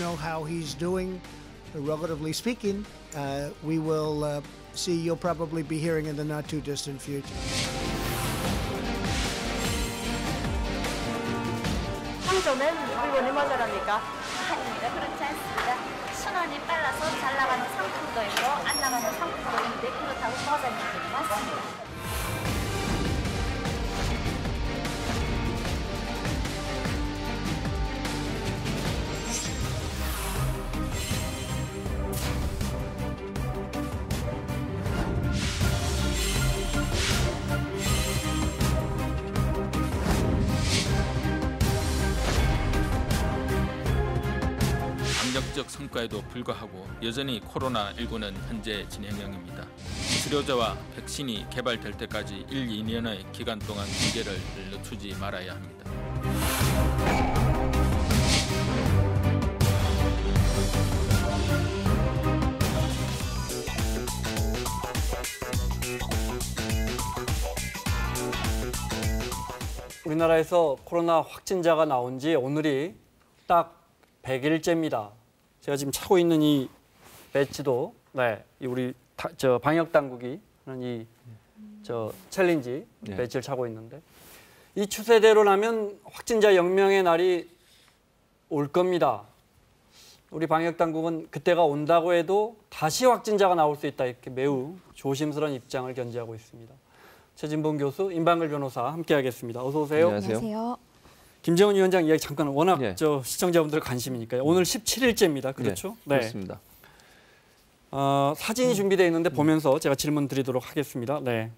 know how he's doing, relatively speaking. We will see. You'll probably be hearing in the not too distant future. 상점엔 물건이 모자랍니까? 아닙니다. 그렇지 않습니다. 순환이 빨라서 잘 나가는 상품도 있고 안 나가는 상품도 있는데 그렇다고 과자는 맞습니다. 감격적 성과에도 불구하고 여전히 코로나19는 현재 진행형입니다. 치료제와 백신이 개발될 때까지 1, 2년의 기간 동안 경계를 늦추지 말아야 합니다. 우리나라에서 코로나 확진자가 나온 지 오늘이 딱 100일째입니다. 제가 지금 차고 있는 이 배지도 우리 방역 당국이 하는 이 챌린지 배지를 차고 있는데 이 추세대로라면 확진자 0명의 날이 올 겁니다. 우리 방역 당국은 그때가 온다고 해도 다시 확진자가 나올 수 있다 이렇게 매우 조심스러운 입장을 견지하고 있습니다. 최진봉 교수, 임방글 변호사 함께하겠습니다. 어서 오세요. 안녕하세요. 김정은 위원장 이야기 잠깐 워낙 시청자분들 관심이니까요. 오늘 17일째입니다. 그렇죠? 네, 그렇습니다. 사진이 준비되어 있는데 보면서 제가 질문 드리도록 하겠습니다. 네.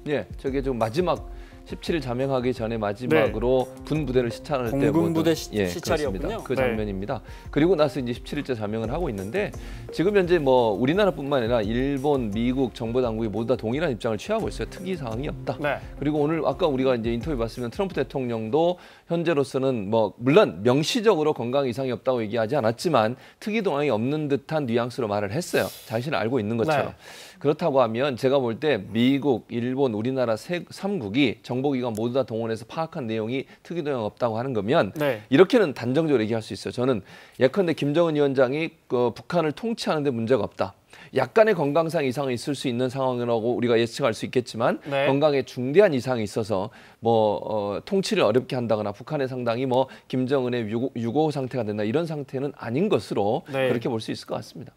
예, 저게 좀 마지막 17일 자명하기 전에 마지막으로 군 부대를 시찰할 때 공군 부대 시찰이었군요. 그 장면입니다. 그리고 나서 이제 17일째 자명을 하고 있는데 지금 현재 뭐 우리나라뿐만 아니라 일본, 미국 정보 당국이 모두 다 동일한 입장을 취하고 있어요. 특이 사항이 없다. 그리고 오늘 아까 우리가 이제 인터뷰 봤으면 트럼프 대통령도 현재로서는 뭐 물론 명시적으로 건강 이상이 없다고 얘기하지 않았지만 특이 동향이 없는 듯한 뉘앙스로 말을 했어요. 자신을 알고 있는 것처럼. 그렇다고 하면 제가 볼 때 미국, 일본, 우리나라 3국이 정보기관 모두 다 동원해서 파악한 내용이 특이도형 없다고 하는 거면 이렇게는 단정적으로 얘기할 수 있어요. 저는 예컨대 김정은 위원장이 북한을 통치하는 데 문제가 없다. 약간의 건강상 이상이 있을 수 있는 상황이라고 우리가 예측할 수 있겠지만 건강에 중대한 이상이 있어서 뭐 통치를 어렵게 한다거나 북한의 상당히 뭐 김정은의 유고 상태가 된다 이런 상태는 아닌 것으로 그렇게 볼 수 있을 것 같습니다.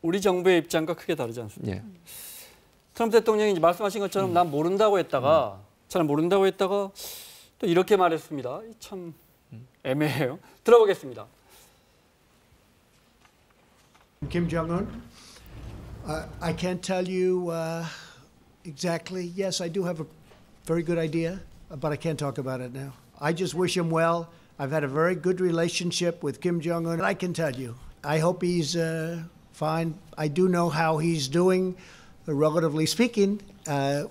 우리 정부의 입장과 크게 다르지 않습니다. 트럼프 대통령이 이제 말씀하신 것처럼 난 모른다고 했다가 잘 모른다고 했다가 또 이렇게 말했습니다. 참 애매해요. 들어보겠습니다. Kim Jong-un, I can't tell you exactly. Yes, I do have a very good idea, but I can't talk about it now. I just wish him well. I've had a very good relationship with Kim Jong-un. I can tell you. I hope he's fine. I do know how he's doing, relatively speaking.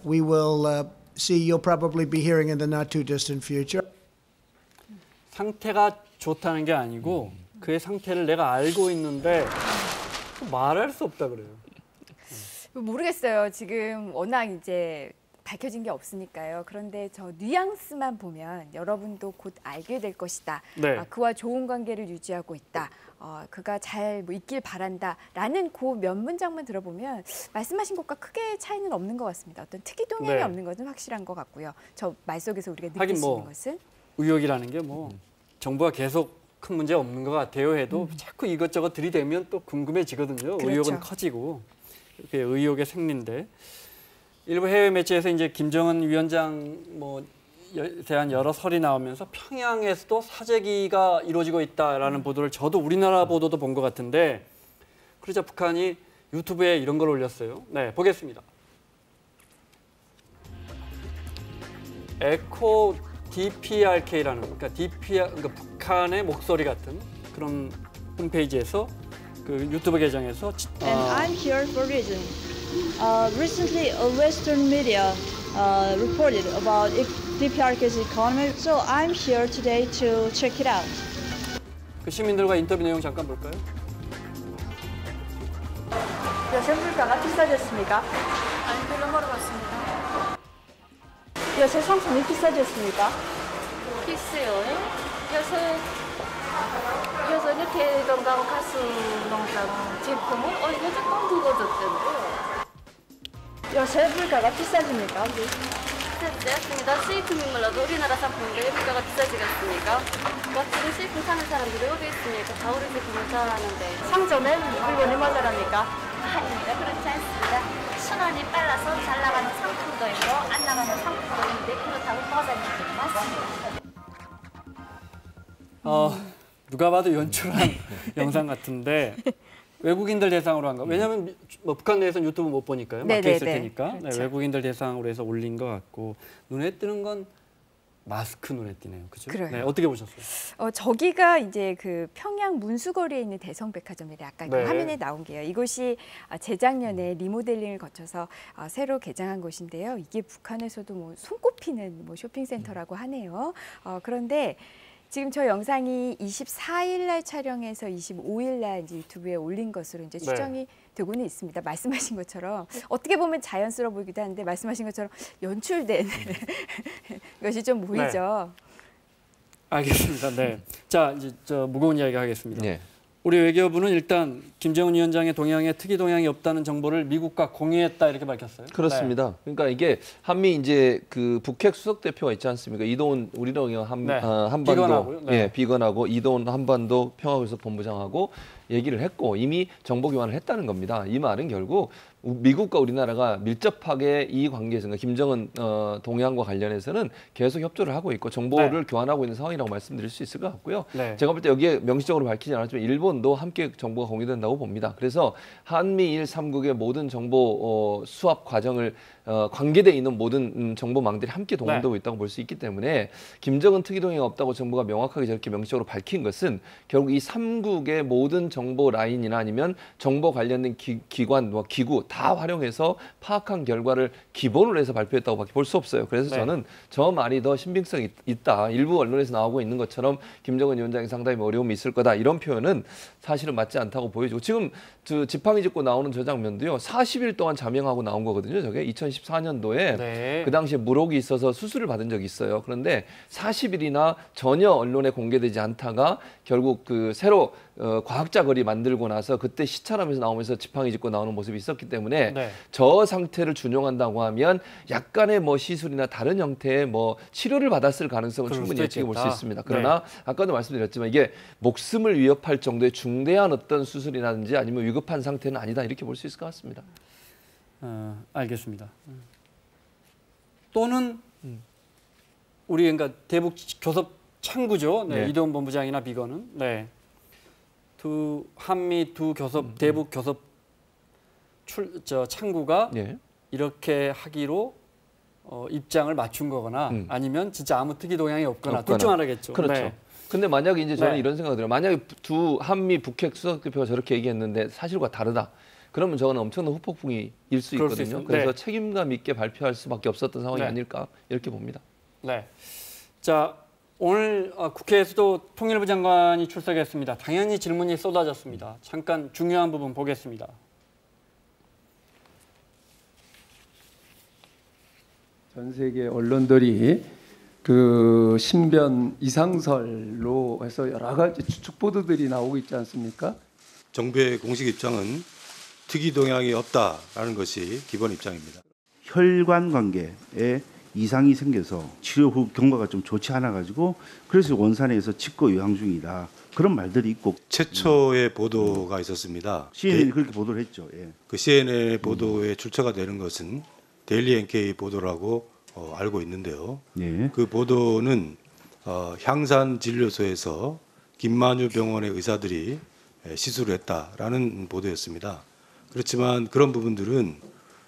We will see. You'll probably be hearing in the not too distant future. 상태가 좋다는 게 아니고 그의 상태를 내가 알고 있는데 말할 수 없다 그래요. 모르겠어요. 지금 워낙 이제 밝혀진 게 없으니까요. 그런데 저 뉘앙스만 보면 여러분도 곧 알게 될 것이다. 그와 좋은 관계를 유지하고 있다. 그가 잘 뭐 있길 바란다라는 그 몇 문장만 들어보면 말씀하신 것과 크게 차이는 없는 것 같습니다. 어떤 특이동향이 없는 것은 확실한 것 같고요. 저 말 속에서 우리가 느낄 수 있는 것은 의혹이라는 게 뭐 정부가 계속 큰 문제 없는 것 같아요 해도 자꾸 이것저것 들이대면 또 궁금해지거든요. 의혹은 커지고 그게 의혹의 생리인데 일부 해외 매체에서 이제 김정은 위원장 대한 여러 설이 나오면서 평양에서도 사재기가 이루어지고 있다라는 보도를 저도 우리나라 보도도 본 것 같은데 그러자 북한이 유튜브에 이런 걸 올렸어요. 네, 보겠습니다. 에코 DPRK라는 그러니까 북한의 목소리 같은 그런 홈페이지에서 그 유튜브 계정에서 And I'm here for reason. Recently, a Western media reported about DPRK's economy, so I'm here today to check it out. 그 시민들과 인터뷰 내용 잠깐 볼까요? 요새 물가가 비싸졌습니까? 아니, 별로 모르겠습니다. 요새 상품이 비싸졌습니까? 글쎄요. 이렇게 건강 가스 농장 제품은 무조건 그거였던데요. 요새 물가가 비싸집니까? 비싸졌습니다. 수입 민물로도 우리나라 상품인데 물가가 비싸지겠습니까? 지금 수입품 사는 사람들이 어디 있습니까? 다 우리 제품을 좋아하는데. 상점엔 물건이 모자랍니까? 아닙니다. 그렇지 않습니다. 순환이 빨라서 잘 나가는 상품도 있고 안 나가는 상품도 있는데 그렇다고 버전이 맞습니다. 누가 봐도 연출한 영상 같은데 외국인들 대상으로 한 거. 왜냐하면 뭐 북한 내에서는 유튜브 못 보니까요. 막혀 있을 테니까. 그렇죠. 네, 외국인들 대상으로 해서 올린 것 같고 눈에 띄는 건 마스크 눈에 띄네요. 그죠? 네, 어떻게 보셨어요? 저기가 이제 그 평양 문수거리에 있는 대성백화점인데 아까 그 화면에 나온 게요. 이곳이 재작년에 리모델링을 거쳐서 새로 개장한 곳인데요. 이게 북한에서도 뭐 손꼽히는 뭐 쇼핑센터라고 하네요. 그런데 지금 저 영상이 24일 날 촬영해서 25일 날 이제 유튜브에 올린 것으로 이제 추정이 되고는 있습니다. 말씀하신 것처럼 어떻게 보면 자연스러워 보이기도 하는데 말씀하신 것처럼 연출된 것이 좀 보이죠. 알겠습니다. 네. 자, 이제 무거운 이야기 하겠습니다. 네. 우리 외교부는 일단 김정은 위원장의 동향에 특이 동향이 없다는 정보를 미국과 공유했다 이렇게 밝혔어요. 그렇습니다. 네. 그러니까 이게 한미 이제 그 북핵 수석 대표가 있지 않습니까? 이동훈 우리랑 한반도 비건하고 이동훈 한반도 평화교섭 본부장하고 얘기를 했고 이미 정보 교환을 했다는 겁니다. 이 말은 결국 미국과 우리나라가 밀접하게 이 관계에서 김정은 동향과 관련해서는 계속 협조를 하고 있고 정보를 교환하고 있는 상황이라고 말씀드릴 수 있을 것 같고요. 제가 볼 때 여기에 명시적으로 밝히지 않았지만 일본도 함께 정보가 공유된다고 봅니다. 그래서 한미일 3국의 모든 정보 수합 과정을 관계돼 있는 모든 정보망들이 함께 동원되고 있다고 볼 수 있기 때문에 김정은 특이 동향이 없다고 정부가 명확하게 저렇게 명시적으로 밝힌 것은 결국 이 3국의 모든 정보 라인이나 아니면 정보 관련된 기관, 기구 다 활용해서 파악한 결과를 기본으로 해서 발표했다고밖에 볼 수 없어요. 그래서 저는 저 말이 더 신빙성이 있다. 일부 언론에서 나오고 있는 것처럼 김정은 위원장이 상당히 어려움이 있을 거다. 이런 표현은 사실은 맞지 않다고 보여지고 지금 지팡이 짚고 나오는 저 장면도요. 40일 동안 자명하고 나온 거거든요. 저게 2014년도에 그 당시에 물혹이 있어서 수술을 받은 적이 있어요. 그런데 40일이나 전혀 언론에 공개되지 않다가 결국 그 새로 과학자 거리 만들고 나서 그때 시찰하면서 나오면서 지팡이 짚고 나오는 모습이 있었기 때문에 저 상태를 준용한다고 하면 약간의 뭐 시술이나 다른 형태의 뭐 치료를 받았을 가능성은 충분히 예측해 볼 수 있습니다. 그러나 아까도 말씀드렸지만 이게 목숨을 위협할 정도의 중대한 어떤 수술이라든지 아니면 위급한 상태는 아니다 이렇게 볼 수 있을 것 같습니다. 알겠습니다. 또는 우리 그러니까 대북 교섭 창구죠. 이동훈 본부장이나 비건은 한미 두 교섭 대북 교섭 창구가 이렇게 하기로 입장을 맞춘 거거나 아니면 진짜 아무 특이 동향이 없거나 둘 중 하나겠죠. 그렇죠. 근데 만약에 이제 저는 이런 생각이 들어요. 만약에 두 한미 북핵 수석 대표가 저렇게 얘기했는데 사실과 다르다. 그러면 저거는 엄청난 후폭풍이 일 수 있거든요. 그래서 책임감 있게 발표할 수밖에 없었던 상황이 아닐까 이렇게 봅니다. 자, 오늘 국회에서도 통일부 장관이 출석했습니다. 당연히 질문이 쏟아졌습니다. 잠깐 중요한 부분 보겠습니다. 전 세계 언론들이 그 신변 이상설로 해서 여러 가지 추측 보도들이 나오고 있지 않습니까? 정부의 공식 입장은 특이 동향이 없다라는 것이 기본 입장입니다. 혈관 관계에 이상이 생겨서 치료 후 경과가 좀 좋지 않아 가지고 그래서 원산에서 직거 요양 중이다. 그런 말들이 있고 최초의 보도가 있었습니다. CNN이 그렇게 보도를 했죠. 그 CNN 보도에 출처가 되는 것은 데일리 NK 보도라고 알고 있는데요. 그 보도는 향산진료소에서 김만유 병원의 의사들이 시술을 했다라는 보도였습니다. 그렇지만 그런 부분들은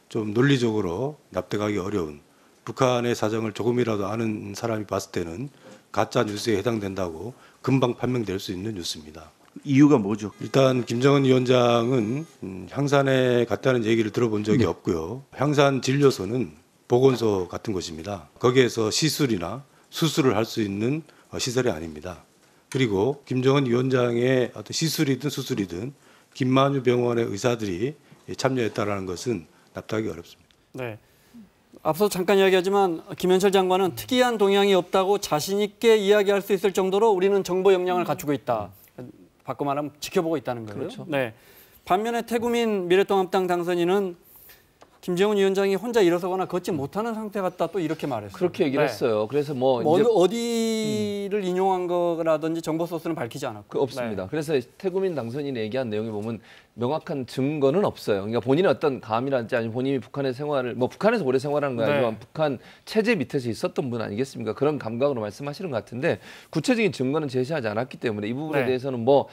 좀 논리적으로 납득하기 어려운 북한의 사정을 조금이라도 아는 사람이 봤을 때는 가짜 뉴스에 해당된다고 금방 판명될 수 있는 뉴스입니다. 이유가 뭐죠? 일단 김정은 위원장은 향산에 갔다는 얘기를 들어본 적이 없고요. 향산 진료소는 보건소 같은 곳입니다. 거기에서 시술이나 수술을 할 수 있는 시설이 아닙니다. 그리고 김정은 위원장의 어떤 시술이든 수술이든 김만유 병원의 의사들이 참여했다라는 것은 납득하기 어렵습니다. 앞서 잠깐 이야기하지만 김현철 장관은 특이한 동향이 없다고 자신 있게 이야기할 수 있을 정도로 우리는 정보 역량을 갖추고 있다. 바꿔 말하면 지켜보고 있다는 거예요. 그렇죠. 네. 반면에 태구민 미래통합당 당선인은 김재원 위원장이 혼자 일어서거나 걷지 못하는 상태 같다 또 이렇게 말했어요. 그렇게 얘기를 했어요. 그래서 뭐 이제 어디를 인용한 거라든지 정보 소스는 밝히지 않았고. 없습니다. 네. 그래서 태구민 당선인이 얘기한 내용에 보면 명확한 증거는 없어요. 그러니까 본인의 어떤 감이랄지 아니면 본인이 북한의 생활을 뭐 북한에서 오래 생활하는 거 아니지만 네. 북한 체제 밑에서 있었던 분 아니겠습니까? 그런 감각으로 말씀하시는 것 같은데 구체적인 증거는 제시하지 않았기 때문에 이 부분에 네. 대해서는 뭐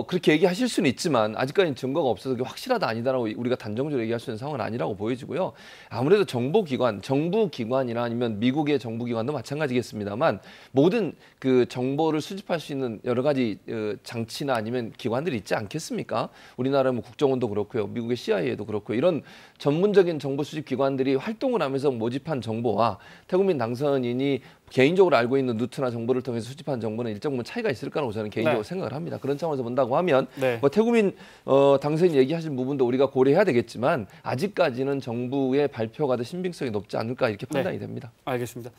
그렇게 얘기하실 수는 있지만 아직까지는 증거가 없어서 그게 확실하다 아니다라고 우리가 단정적으로 얘기할 수 있는 상황은 아니라고 보여지고요. 아무래도 정보기관, 정부기관이나 아니면 미국의 정부기관도 마찬가지겠습니다만 모든 그 정보를 수집할 수 있는 여러 가지 장치나 아니면 기관들이 있지 않겠습니까? 우리나라 뭐 국정원도 그렇고요, 미국의 CIA도 그렇고요. 이런 전문적인 정보 수집 기관들이 활동을 하면서 모집한 정보와 태구민 당선인이 개인적으로 알고 있는 루트나 정보를 통해서 수집한 정보는 일정 부분 차이가 있을 거라고 저는 개인적으로 생각을 합니다. 그런 차원에서 본다고 하면 뭐 태구민 당선인 얘기하신 부분도 우리가 고려해야 되겠지만 아직까지는 정부의 발표가 더 신빙성이 높지 않을까 이렇게 판단이 됩니다. 알겠습니다.